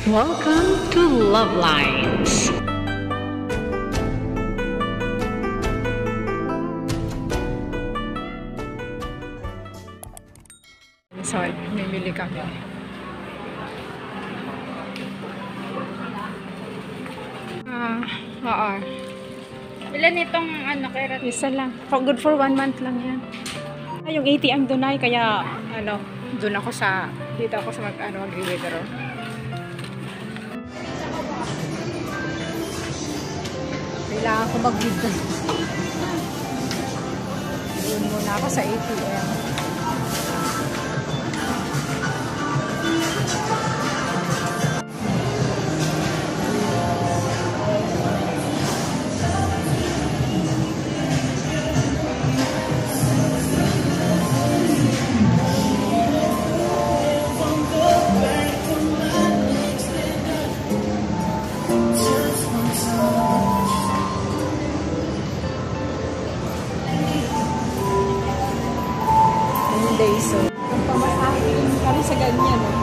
Welcome to Love Lines. Sorry, bibili kami. Oo. Ilan itong ano, kaya Isa lang. Good for 1 month lang yan. Yung ATM doon ay kaya doon ako dito ako sa mag-withdraw. Kailangan ko mag-withdraw. Doon muna ako sa ATM. So, ang pamasahin kami sa ganyan, no?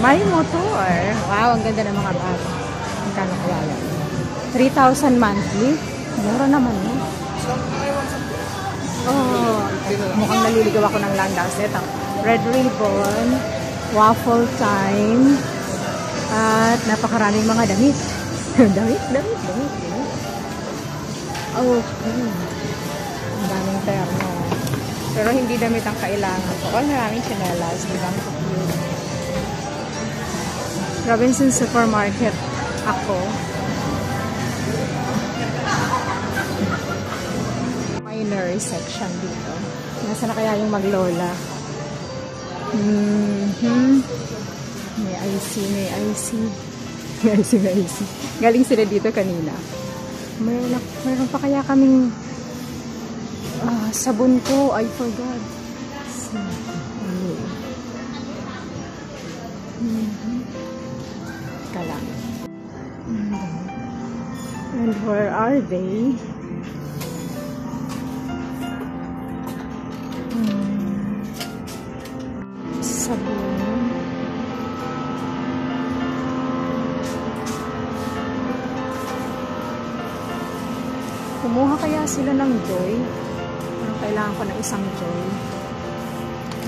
May motor. Wow, ang ganda ng mga bag. Ang kano kaya yan? 3,000 monthly. Mura naman yun. Oh, mukhang naliligaw ako ng Landau. Ito, Red Ribbon, Waffle Time, at napakaraming mga damit. damit. Okay. Ang daming terno. Pero hindi damit ang kailangan ko. Oh, maraming chinelas. Diba? Robinson Supermarket ako. Minor section dito. Nasa na kaya yung maglola? May IC. Galing sila dito kanina. Mayroon pa kaya kaming sabon ko. I forgot. And where are they? Sabon. Kumuha kaya sila ng Joy? Kailangan ko ng isang Joy.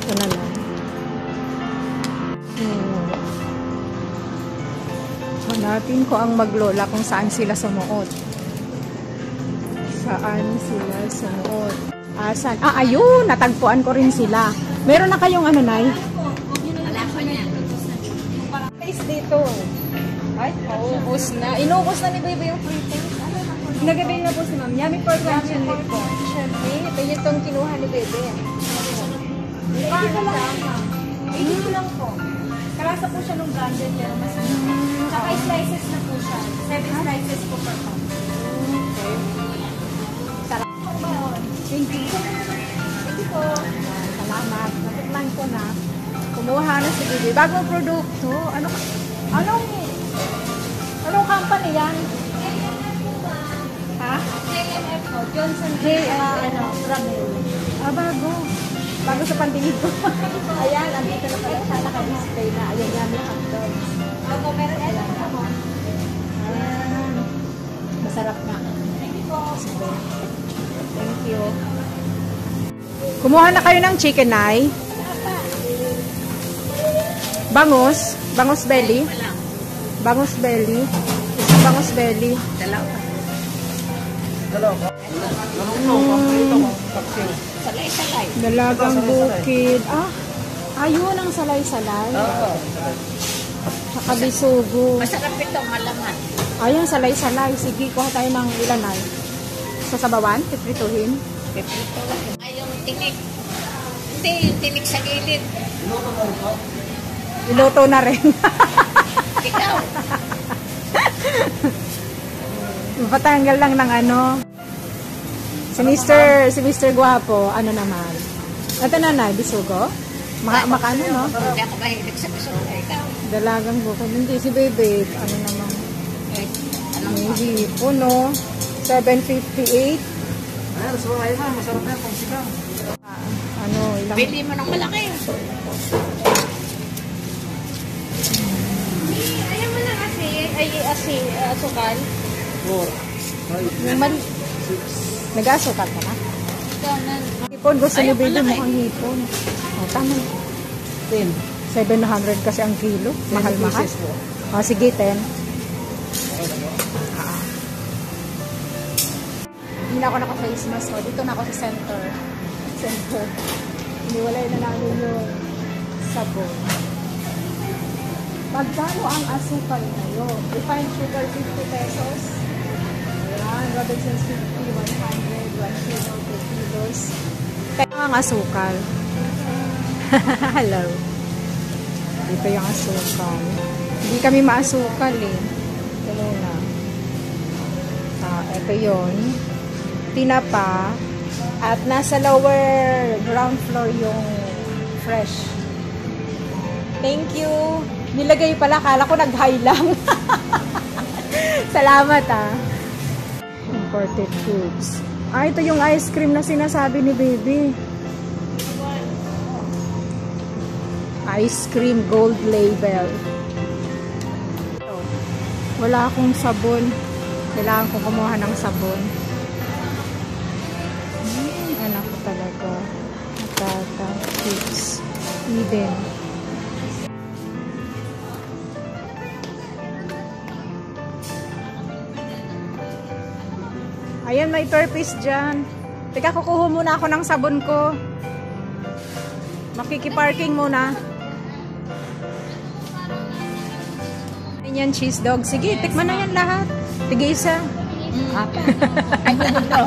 Ito na lang. Hanapin ko ang maglola kung saan sila sumuot. Saan? Ayun! Natagpuan ko rin sila. Meron na kayong Nay? Wala pa niya. Face dito. Ay, ubos na. Inubos na ni Baby yung free taste. Nagabili na po si Ma'am. Yummy pork luncheon meat po. Ito yung itong kinuha ni Baby. Hindi ko lang po. Karasa po siya nung branded pero mas saka slices na po siya. 7 slices po per pound. Okay. Sarap po ba yun? Thank you. Thank you po. Salamat. Natikman ko na. Kumuha na si Bibi. Bagong produkto. Anong company yan? Ha? JNF po. Johnson Ramel. Bago. Bago sa pandemig ko. Ayan, andito na pala siya naka-display na. Ayan yan lahat doon. Ako, meron yan. Ayan. Masarap na. Thank you po. Thank you. Kumuha na kayo ng chicken ay. Bangus. Bangus belly. Bangus belly. Isang bangus belly. Dalawa. Salay-salay. Dalagang bukid. Ayun ang salay-salay. Saka bisugo. Masarap ito, malaman. Ayun, salay-salay. Sige, kuha tayo ng ilan ay. Sasabawan? Piprituhin? Ay, yung tinik. Hindi, yung tinik sa gilid. Iluto na rin. Ikaw. Patanggal lang ng ano. Si Mr. Guapo, ano naman. Ito na, bisugo? Makano, no? Hindi ako mahilig sa gusto ko. Ikaw. Dalagang buko. Hindi, si Bebe, ano naman. Eh, anong May hipon, no? 758. Ayan, so ayun na, masarap na pang sigang. Ano, ilang... Bili mo ng malaki. Ayaw mo na kasi, asukal. 4, 5, Nag-asukal ka na? Ikaw na. Hipon, gusto ni Ayaw, Bebe malaki. mukhang hipon. O, tama. 10. 700 kasi ang kilo. Mahal-mahal. O, sige, 10. Hindi na ako naka-face mask. O, dito na ako sa center. Iniwalay na namin yung sabon. Magkano ang asukal ngayon? Refined sugar, 50 pesos. Ayan, Robinson's 50, 100, 1 kilo, 2 kilos. Kaya ang asukal. Hello. Dito yung asukal. Hindi kami maasukal eh. Ito muna. Ito yun. Tinapa. At nasa lower ground floor yung fresh. Thank you. Nilagay pala. Kala ko nag-high lang. Salamat ah. Imported foods. Ito yung ice cream na sinasabi ni Baby. Ice cream gold label. Wala akong sabon. Kailangan ko kumuha ng sabon. Anak ko talaga. Tata, chips. Eden. Ayan, may turpies dyan. Teka, kukuha muna ako ng sabon ko. Makikiparking muna. Ayan, cheese dog. Sige, tikman na yan lahat. Tige isa. Ay, ito.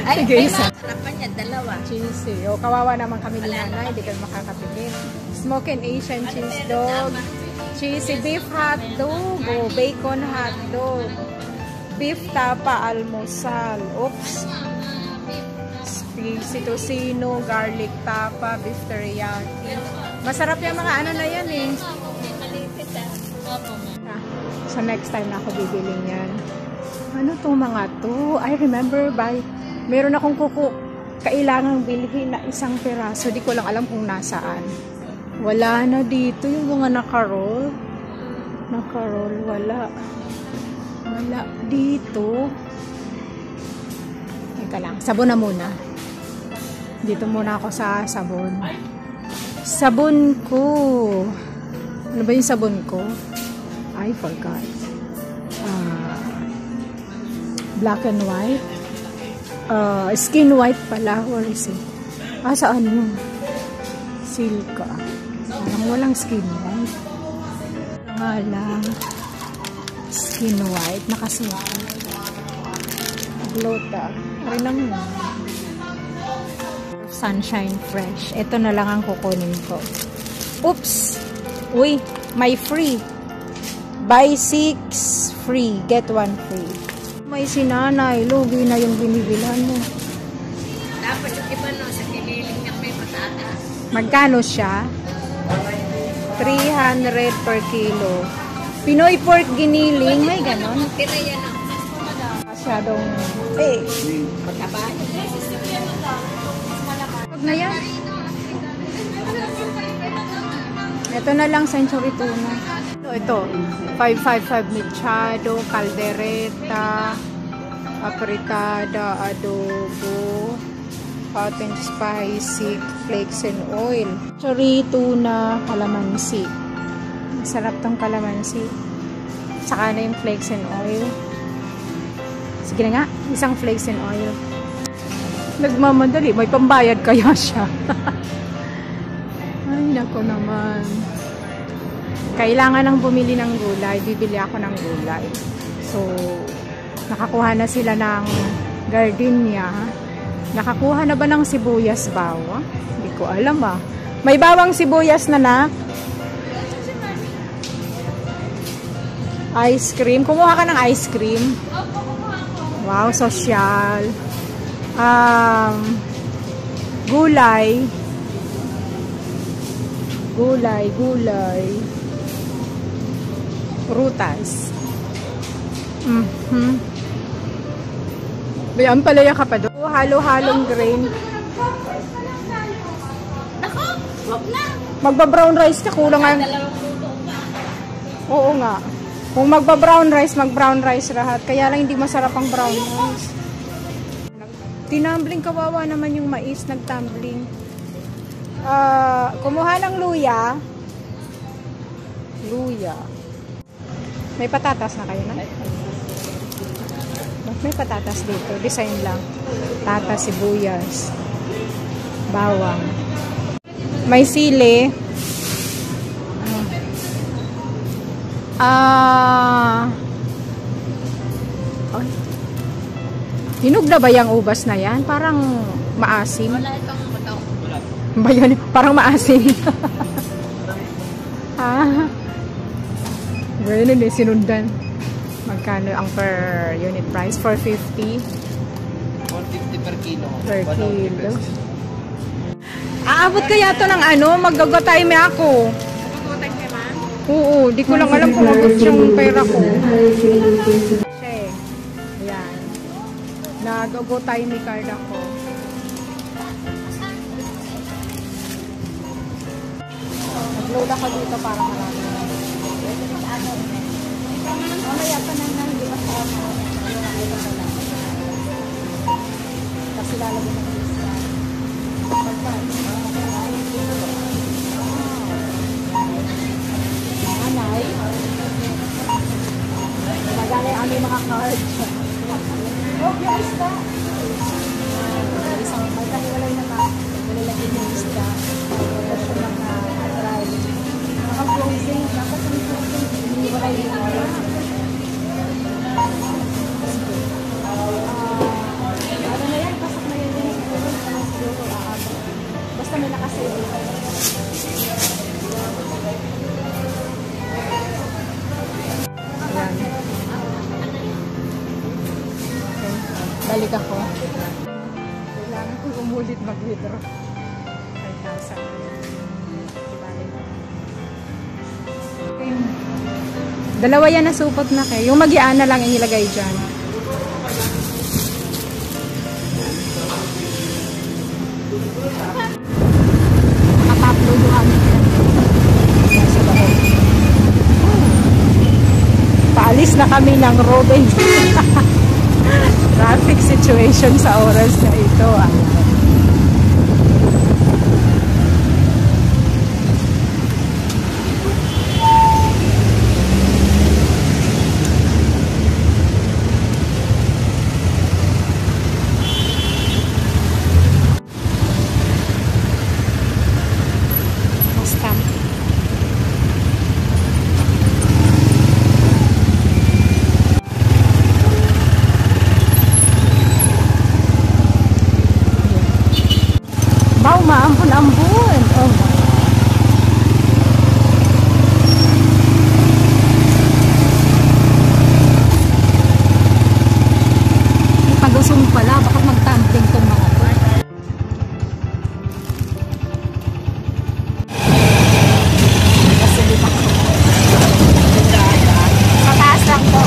Ay, Sige, ay, isa. masarapan niya. Dalawa. Cheese eh. O, kawawa naman kami ni Nanay. Hindi kami makakapigil. Smoke and Asian cheese dog. Cheesy beef hot dog. O, bacon hot dog. Beef tapa almusal. Oops. Spicy tocino, garlic tapa, beef teriyaki. Masarap yung mga ano na yan eh. So next time na ako bibiling yan. Ano tong mga to? I remember meron akong kailangang bilhin na isang piraso. Di ko lang alam kung nasaan. Wala na dito yung mga nakaroll. Nakaroll, wala. Wala dito. Teka lang, sabon na muna. Dito muna ako sa sabon. Sabon ko. Ano ba yung sabon ko? I forgot. Black and white. Skin white pala. Where is it? Saan yun? Silka. Parang walang skin white. Nga lang. Skin white. Nakasuka. Glota. Pari lang yun. Sunshine Fresh. Ito na lang ang kukunin ko. Oops! Uy! May free. Buy 6 free. Get 1 free. May sinanay. Lugi na yung binibilan mo. Dapat yung iba no, sa kiniling niya may patatas. Magkano siya? 300 per kilo. Pinoy pork giniling. May ganon. Tira yan o. Masyadong... Pagkabahan. Huwag na yan. Ito na lang, century tuna. Ito. 555 mechado, caldereta, apritada, adobo, hot and spicy, flakes and oil. Century tuna, calamansi. Masarap tong calamansi. Saka na yung flakes and oil. Sige na nga, isang flakes and oil. Nagmamadali. May pambayad kaya siya. Ay, nako naman. Kailangan nang bumili ng gulay. Bibili ako ng gulay. So, nakakuha na sila ng gardenia. Nakakuha na ba ng sibuyas bawang? Hindi ko alam ah. May bawang sibuyas na na. Ice cream. Kumuha ka ng ice cream. Wow, social. Gulay. Gulay. Prutas. Bayan palaya ka pa doon. Halo-halong grain. Nako, wag na. Magba-brown rice ka. Kulang nga. Oo nga. Kung magba-brown rice, mag-brown rice lahat. Kaya lang hindi masarap ang brown rice. Tinambling, kawawa naman yung mais, nagtumbling. Kumuha ng luya. May patatas na kayo na? May patatas dito. Design lang. Tatas, sibuyas. Bawang. May sili. Hinog na ba yung ubas na yan? Parang maasim. Wala itong bato. Bayan, parang maasim. Ganun eh, sinundan. Magkano ang per unit price? 450 150 per kilo. per kilo. Aabot kaya to ng ano? Mag-go-time ako. Mag-utang ka man? Oo, di ko lang alam kung abot yung pera ko. Kasi, ayan. Nag-go-time card ako. Nag-load ako dito para marami. Mamaya pa nang hindi pa sa ako. Kasi lalagyan ng lista. Anay. Magana yung aming mga cards. Oh, yung lista. Isang magkahiwalay naman. Malalagyan yung lista. Tapos yung mga drive. Mga closing. Dapat yung closing. Hindi wala yung lista. Ano na yan? Pasok na yun yung siguro. Basta may nakasave. Ayan. Okay. Balik ako. Kailangan ko umulit mag-withdraw. 5,000. Okay. Dalawa yan na supot na kayo. Yung mag-iana lang inilagay dyan. Nakapapload yung aming nasa baho. Paalis na kami ng road and traffic situation sa oras na ito. Wow, maampun-ampun. Oh. Pag-usong pala, bakit mag-tumbling itong mga to? Kasi di ba ko? Mataas lang to.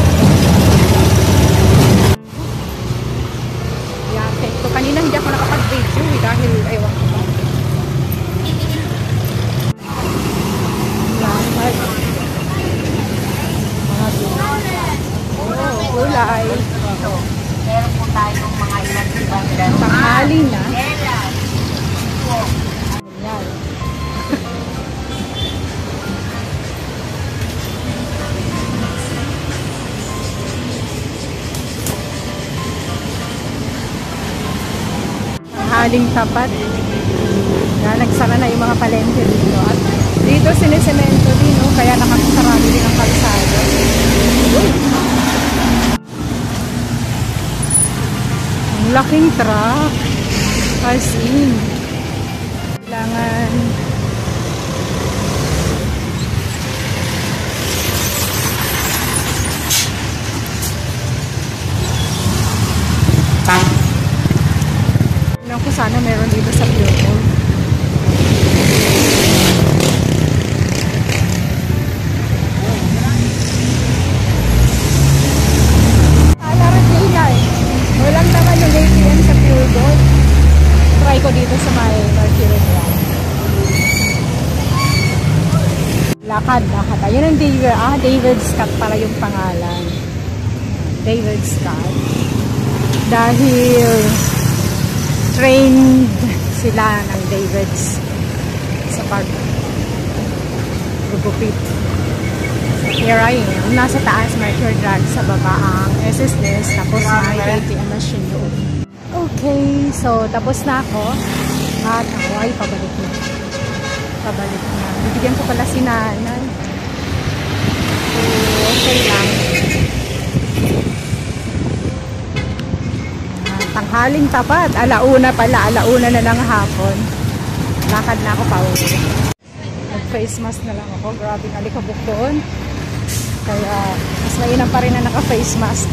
Yan, ito. Kanina hindi ako nakapag-video dahil ewan ko ba. Gulay. Meron po tayong mga ilang Tanghali na. Yan. Tanghaling tapat. Yan, nagsara na yung mga palengke dito. At dito sinisemento din, no? Kaya nakasarado din ang kalsada. Ang laking truck. As in. Kailangan Tignan ko sana meron dito sa Pure Gold. Walang naman yung ATM sa Pure Gold. Try ko dito sa may Mercury yan. Lakad. Ayun ang David. David Scott pala yung pangalan. David Scott. Dahil trained sila ng Davids sa pag-gupit. Here I am. Nasa taas, Mercury Drag. Sa baba ang SSNES. Tapos may ATM machine doon. Okay. So, tapos na ako. At ako ay pabalik na. Bibigyan ko pala si nanay. So, okay lang. Tanghaling tapat. Alauna pala. Alauna na ng hapon. Lakad na ako pa uwi. Nag-face mask na lang ako. Grabe ng alikabok doon. Kaya, mas mainam pa rin na naka-face mask.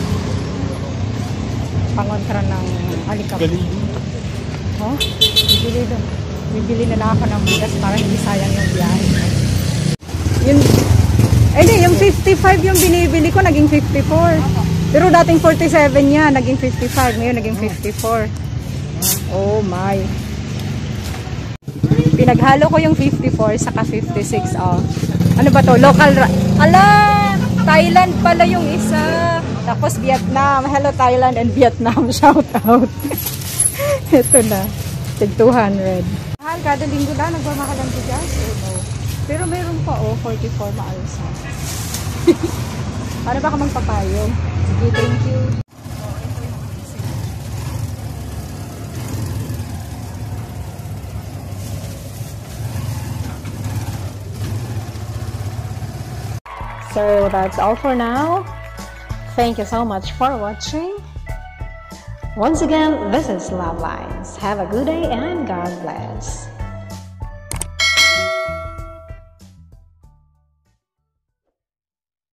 Pangontra ng alikabok. Oh, bibili na lang ako ng bigas para hindi sayang yung biyahe. Yung 55 yung binibili ko, naging 54. Pero dating 47 yan, naging 55. Ngayon, naging 54. Oh my. Pinaghalo ko yung 54 saka 56. Oh. Ano ba to? Local. Thailand pala yung isa. Tapos Vietnam. Hello Thailand and Vietnam. Shout out. Ito na. Tig 200. Mahal, kada linggo na nagmamahal ang bigas. No. Pero meron pa 44 maalsa. Paano ba ka magpapayo? Sige, thank you. So that's all for now. Thank you so much for watching. Once again, this is Love Lines. Have a good day and God bless.